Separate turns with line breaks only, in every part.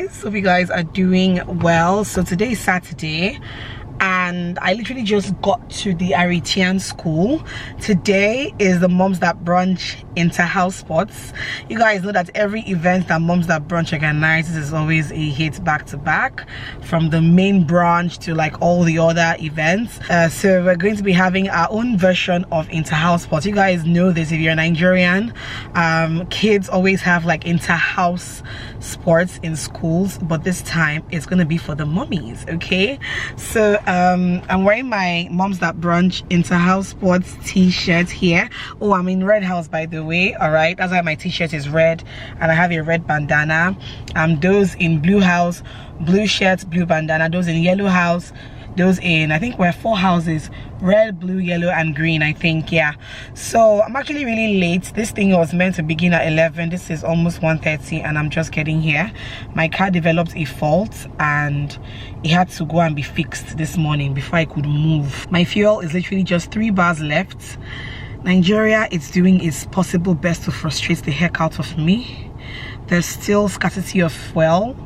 guys, hope you guys are doing well. So today is Saturday and I literally just got to the Aritian school. Today is the Moms That Brunch inter-house sports. You guys know that every event that Moms That Brunch organizes is always a hit back to back, from the main brunch to like all the other events. So we're going to be having our own version of inter-house sports. You guys know this if you're Nigerian. Kids always have like inter-house sports in schools, but this time it's going to be for the mummies. Okay, so I'm wearing my Moms That Brunch inter-house sports t-shirt here. Oh, I'm in Red House, by the way. All right, that's why my t-shirt is red and I have a red bandana. Those in blue house, blue shirts, blue bandana. Those in yellow house, those in, I think we're 4 houses, red, blue, yellow and green, I think. Yeah, so I'm actually really late. This thing was meant to begin at 11. This is almost 1:30 and I'm just getting here. My car developed a fault and it had to go and be fixed this morning before I could move. My fuel is literally just 3 bars left. Nigeria is doing its possible best to frustrate the heck out of me. There's still scarcity of fuel.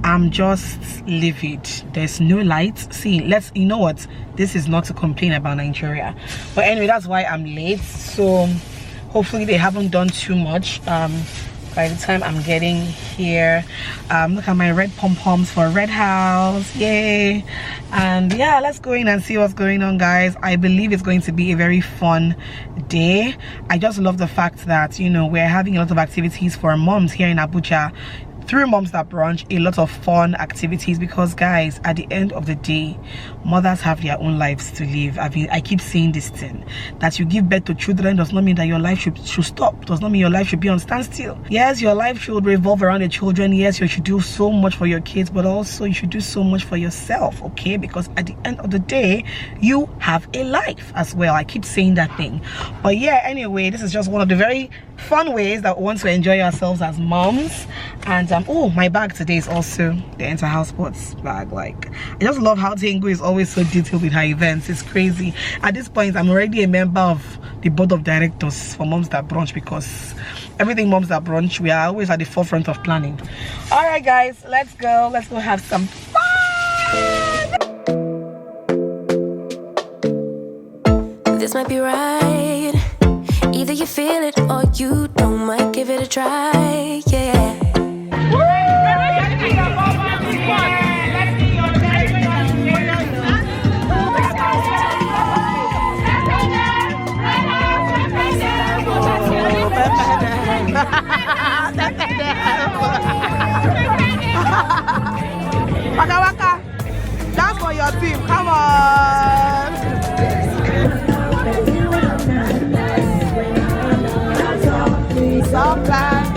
I'm just livid. There's no light. See, you know what, this is not to complain about Nigeria, but anyway, that's why I'm late. So hopefully they haven't done too much by the time I'm getting here. Look at my red pom-poms for Red House, yay. And yeah, let's go in and see what's going on, guys. I believe it's going to be a very fun day. I just love the fact that, you know, we're having a lot of activities for moms here in Abuja through Moms That Brunch. A lot of fun activities, because guys, at the end of the day, mothers have their own lives to live. I keep saying this thing, that you give birth to children does not mean that your life should stop, does not mean your life should be on standstill. Yes, your life should revolve around the children. Yes, you should do so much for your kids, but also you should do so much for yourself, okay? Because at the end of the day, you have a life as well. I keep saying that thing, but yeah, anyway, this is just one of the very fun ways that we want to enjoy ourselves as moms. And oh, my bag today is also the inter-house sports bag. Like, I just love how Tengu is always so detailed with her events. It's crazy. At this point, I'm already a member of the board of directors for Moms That Brunch, because everything Moms That Brunch, we are always at the forefront of planning. All right, guys, let's go have some fun.
This might be right. Either you feel it or you don't. Might give it a try, yeah.
Waka waka, dance for your team, come on. Somebody.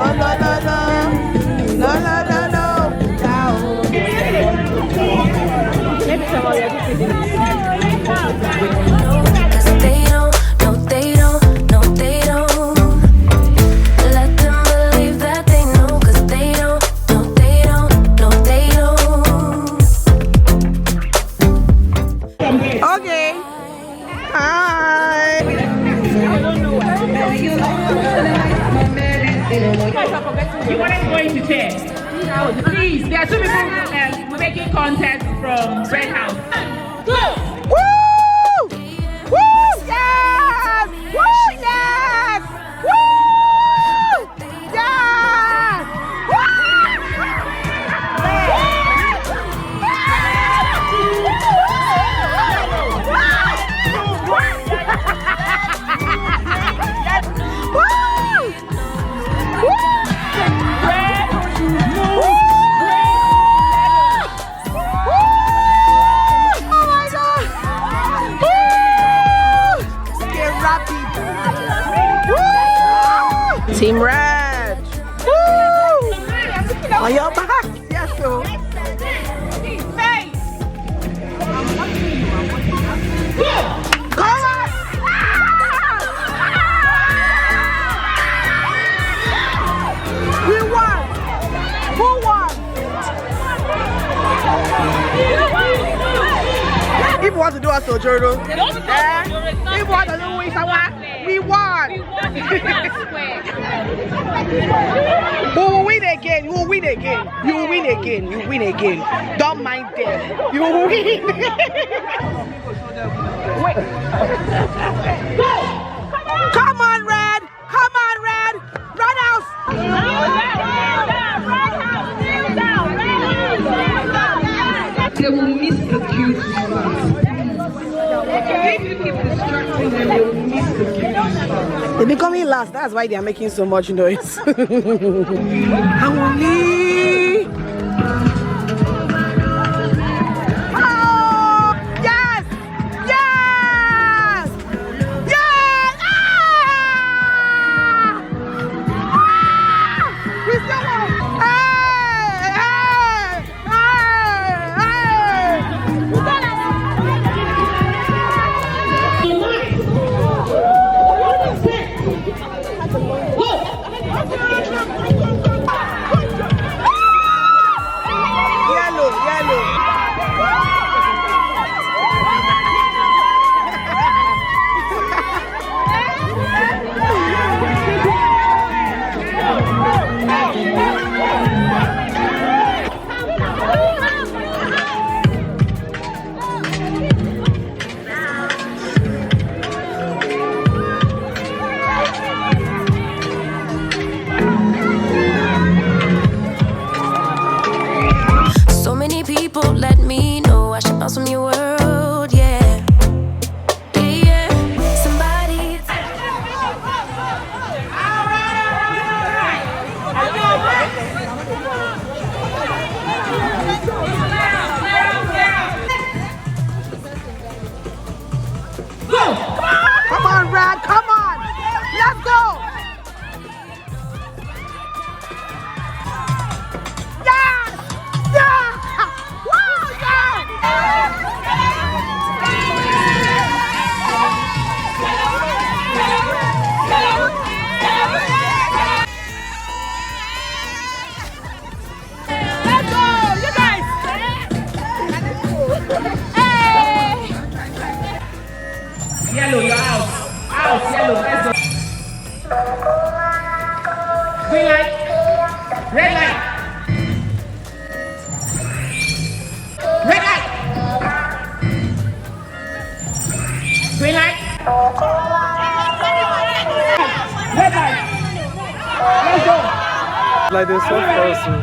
Oh no no no, no no no no, no. Maybe some of your
Please, there are 2 people we're making content from Red House. Go!
Woo! Woo! Yes! Woo! Yes! Woo! Yes! Team Red! Woo! On your back! Yes, so. Come on! We won! Who won? If you want to do a sojourn, if you want to do it, we won! will win again. You will win again. You will win again. You win again. Don't mind them. You will win. Wait. Come on, Red. Come on, Red. Run out. They will miss the cute ones. If you keep distracting them, they will miss the cute ones. They're becoming last. That's why they are making so much noise. Harmony. Oh, yes! Yes! Yes! Ah! Ah! We still want.
Let me know I should bounce from your world, yeah. Yeah, somebody.
Come on, Rad, come on. Let's go.
Yellow, you're out. Out, yellow, let's go. Green light. Red light. Red light. Green light. Red light. Let's go.
Like they're so frozen.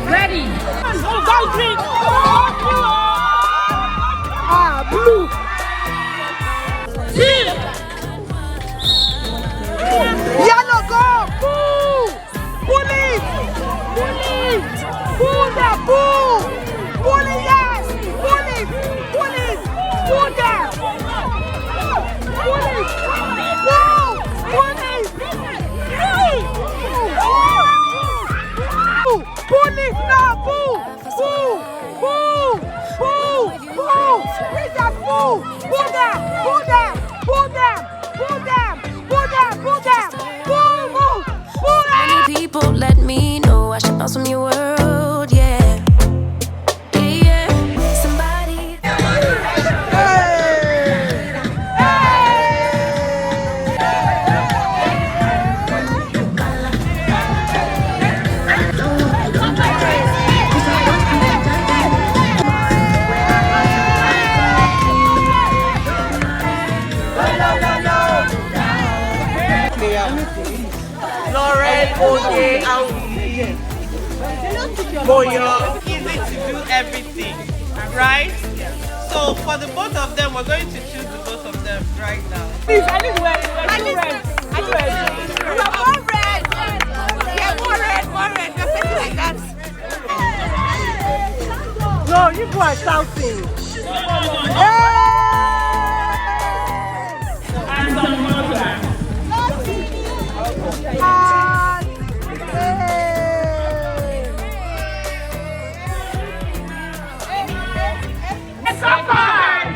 Ready.
Go green. Blue. Yellow, go. Boo. Police. Police. Boo them. Boo. Police, yes. Police. Police. Boo them. Police. Boo. Police. Police, no. Boo. Boo. Boo. Boo. Boo. Bring that boo. Boo them. Boo them. Boo them. Boo them. Boo them. Boo them. Boo. Boo. Boo them.
Many people let me know I should bounce from your world, yeah. Yeah, yeah. Somebody.
Lauren, Oye, and Boyo. Easy to do everything, right? So So for the both of them, we're going to choose the both of them right now.
Please, I need red. I need red. I need red.
More red. Yeah, more red. You're facing like that.
No, you go are shouting.
And some water.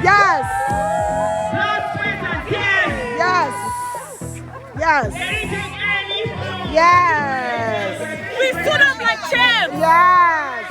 Yes.
Blood, sweat, and tears.
Yes. Yes.
Anything, anything.
Yes.
We stood up like champs.
Yes.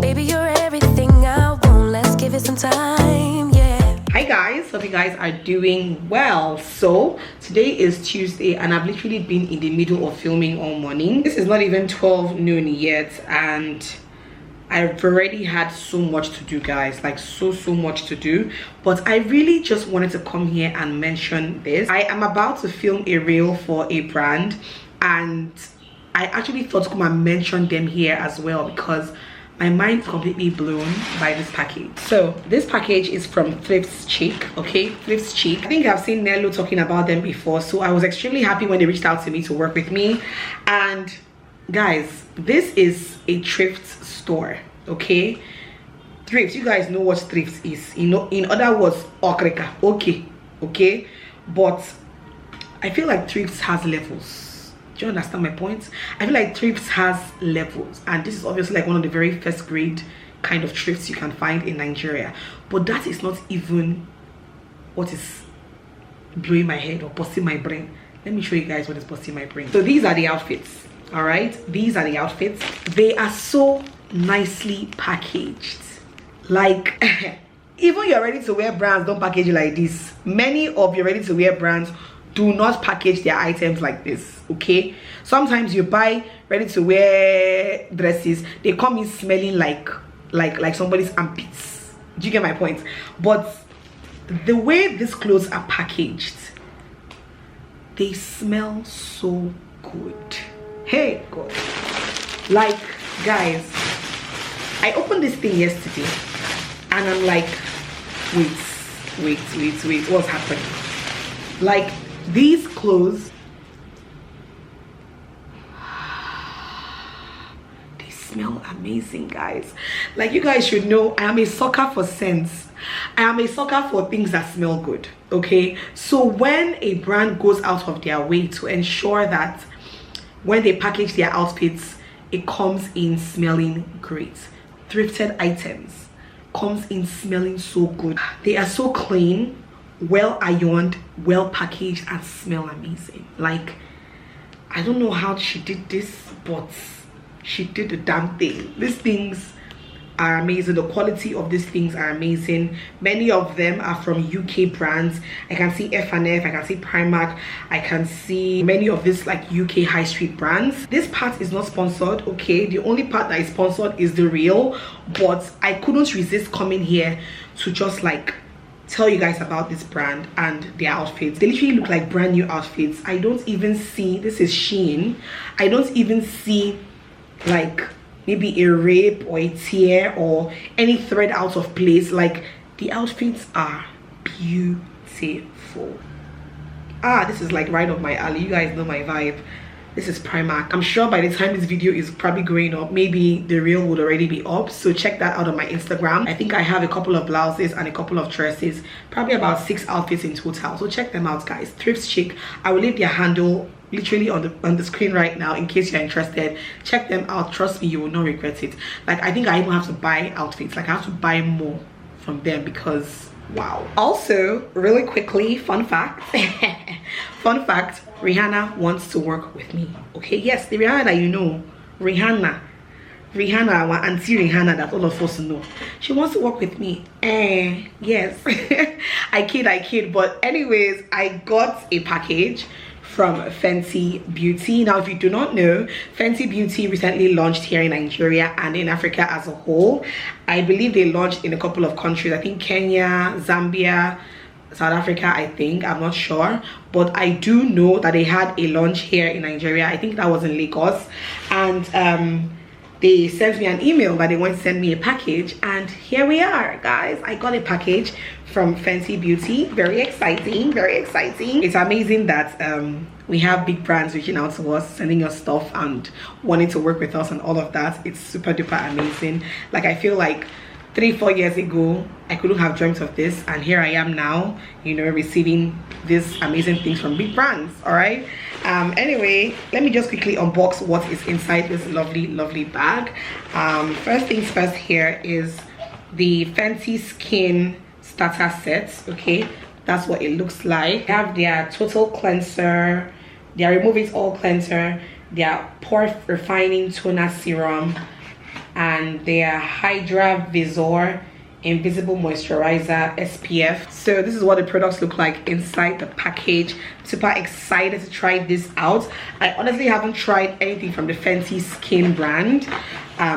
Baby, you're everything I want. Let's give it some time, yeah.
Hi guys, hope you guys are doing well. So today is Tuesday and I've literally been in the middle of filming all morning. This is not even 12 noon yet and I've already had so much to do, guys, like so much to do. But I really just wanted to come here and mention this. I am about to film a reel for a brand and I actually thought to come and mention them here as well because my mind's completely blown by this package. So this package is from Thrifted Chic, okay? Thrifted Chic. I think I've seen Nello talking about them before, so I was extremely happy when they reached out to me to work with me. And guys, this is a thrift store, okay? Thrift, you guys know what thrift is, you know, in other words, okreka, okay? But I feel like thrift has levels. Do you understand my point? I feel like thrift has levels, and this is obviously like one of the very first grade kind of thrifts you can find in Nigeria. But that is not even what is blowing my head or busting my brain. Let me show you guys what is busting my brain. So these are the outfits, all right? These are the outfits. They are so nicely packaged. Like even your ready-to-wear brands don't package you like this. Many of your ready-to-wear brands do not package their items like this, okay? Sometimes you buy ready-to-wear dresses, they come in smelling like somebody's armpits. Do you get my point? But the way these clothes are packaged, they smell so good. Hey God, like guys, I opened this thing yesterday and I'm like, wait, what's happening? Like, these clothes, they smell amazing, guys. Like, you guys should know I am a sucker for scents. I am a sucker for things that smell good, okay? So when a brand goes out of their way to ensure that when they package their outfits, it comes in smelling great. Thrifted items comes in smelling so good. They are so clean, well ironed, well packaged, and smell amazing. Like, I don't know how she did this, but she did the damn thing. These things are amazing. The quality of these things are amazing. Many of them are from UK brands. I can see F&F, I can see Primark, I can see many of these like UK high street brands. This part is not sponsored, okay? The only part that is sponsored is the reel, but I couldn't resist coming here to just like tell you guys about this brand and their outfits. They literally look like brand new outfits. I don't even see, this is Shein, I don't even see like maybe a rip or a tear or any thread out of place. Like, the outfits are beautiful. This is like right up my alley. You guys know my vibe. This is Primark. I'm sure by the time this video is probably going up, maybe the reel would already be up, so check that out on my Instagram. I think I have a couple of blouses and a couple of dresses, probably about 6 outfits in total, so check them out, guys. Thrifted Chic. I will leave their handle literally on the screen right now in case you're interested. Check them out. Trust me, you will not regret it. Like, I think I even have to buy outfits. Like, I have to buy more from them because wow. Also, really quickly, fun fact fun fact, Rihanna wants to work with me, okay? Yes, the Rihanna that you know, Rihanna, our auntie Rihanna that all of us know, she wants to work with me. Yes. I kid, but anyways, I got a package from Fenty Beauty. Now if you do not know, Fenty Beauty recently launched here in Nigeria and in Africa as a whole. I believe they launched in a couple of countries, I think Kenya, Zambia, South Africa, I think, I'm not sure, but I do know that they had a launch here in Nigeria. I think that was in Lagos, and they sent me an email that they want to send me a package, and here we are, guys. I got a package from Fenty Beauty. Very exciting, very exciting. It's amazing that we have big brands reaching out to us, sending us stuff and wanting to work with us and all of that. It's super duper amazing. Like, I feel like 3-4 years ago I couldn't have dreamt of this, and here I am now, you know, receiving these amazing things from big brands. All right, anyway, let me just quickly unbox what is inside this lovely bag. First things first, here is the Fenty Skin starter set. Okay, that's what it looks like. They have their total cleanser, their remove it all cleanser, their pore refining toner serum, and their Hydra Visor invisible moisturizer SPF. So this is what the products look like inside the package. Super excited to try this out. I honestly haven't tried anything from the Fenty Skin brand,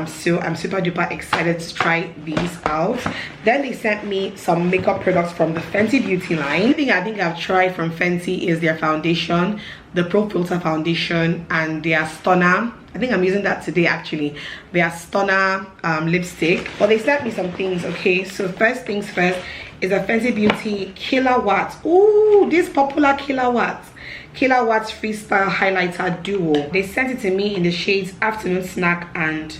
so I'm super duper excited to try these out. Then they sent me some makeup products from the Fenty Beauty line. The thing I think I've tried from Fenty is their foundation, the Pro Filter foundation, and their Stunner. I think I'm using that today actually. Their Stunner lipstick. But they sent me some things. Okay, so first things first is a Fenty Beauty Kilowatts. Ooh, this popular Kilowatts Freestyle Highlighter Duo. They sent it to me in the shades Afternoon Snack and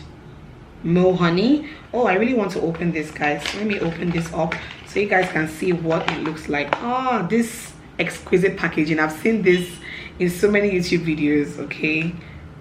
Mo Honey. Oh, I really want to open this, guys. Let me open this up so you guys can see what it looks like. Oh, this exquisite packaging. I've seen this in so many YouTube videos. Okay,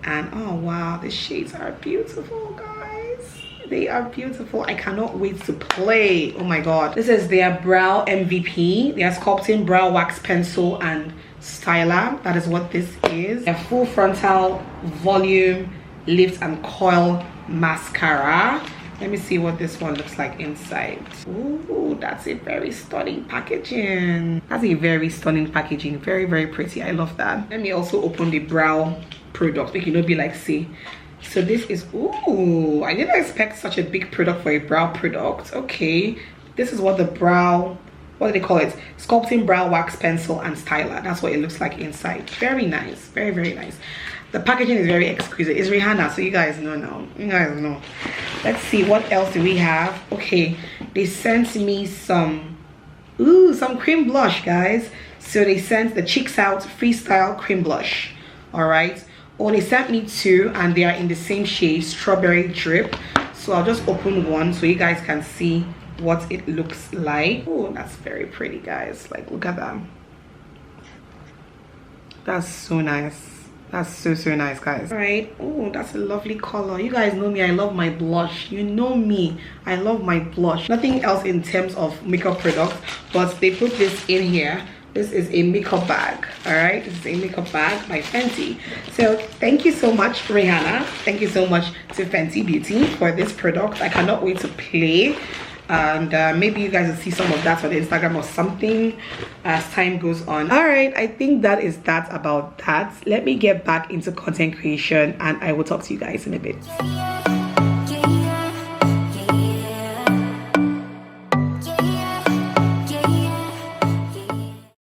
and oh wow, the shades are beautiful, guys. They are beautiful. I cannot wait to play. Oh my god. This is their brow MVP, their sculpting brow wax pencil and styler. That is what this is. A full frontal volume lift and coil mascara. Let me see what this one looks like inside. Ooh, that's a very stunning packaging. That's a very stunning packaging. Very, very pretty. I love that. Let me also open the brow product. Make it not be like, see. So this is, ooh, I didn't expect such a big product for a brow product. Okay, this is what the brow, what do they call it? Sculpting brow wax pencil and styler. That's what it looks like inside. Very nice. Very, very nice. The packaging is very exquisite. It's Rihanna, so you guys know now. You guys know. Let's see, what else do we have? Okay, they sent me some cream blush, guys. So they sent the Cheeks Out Freestyle Cream Blush. All right. Oh, they sent me two, and they are in the same shade, Strawberry Drip. So I'll just open one so you guys can see what it looks like. Oh, that's very pretty, guys. Like, look at that. That's so nice. That's so nice, guys. All right. Oh, that's a lovely color. You guys know me, I love my blush. You know me, I love my blush. Nothing else in terms of makeup products, but they put this in here. This is a makeup bag. All right, this is a makeup bag by Fenty. So thank you so much, Rihanna. Thank you so much to Fenty Beauty for this product. I cannot wait to play, and maybe you guys will see some of that on Instagram or something as time goes on. All right, I think that is that about that. Let me get back into content creation, and I will talk to you guys in a bit.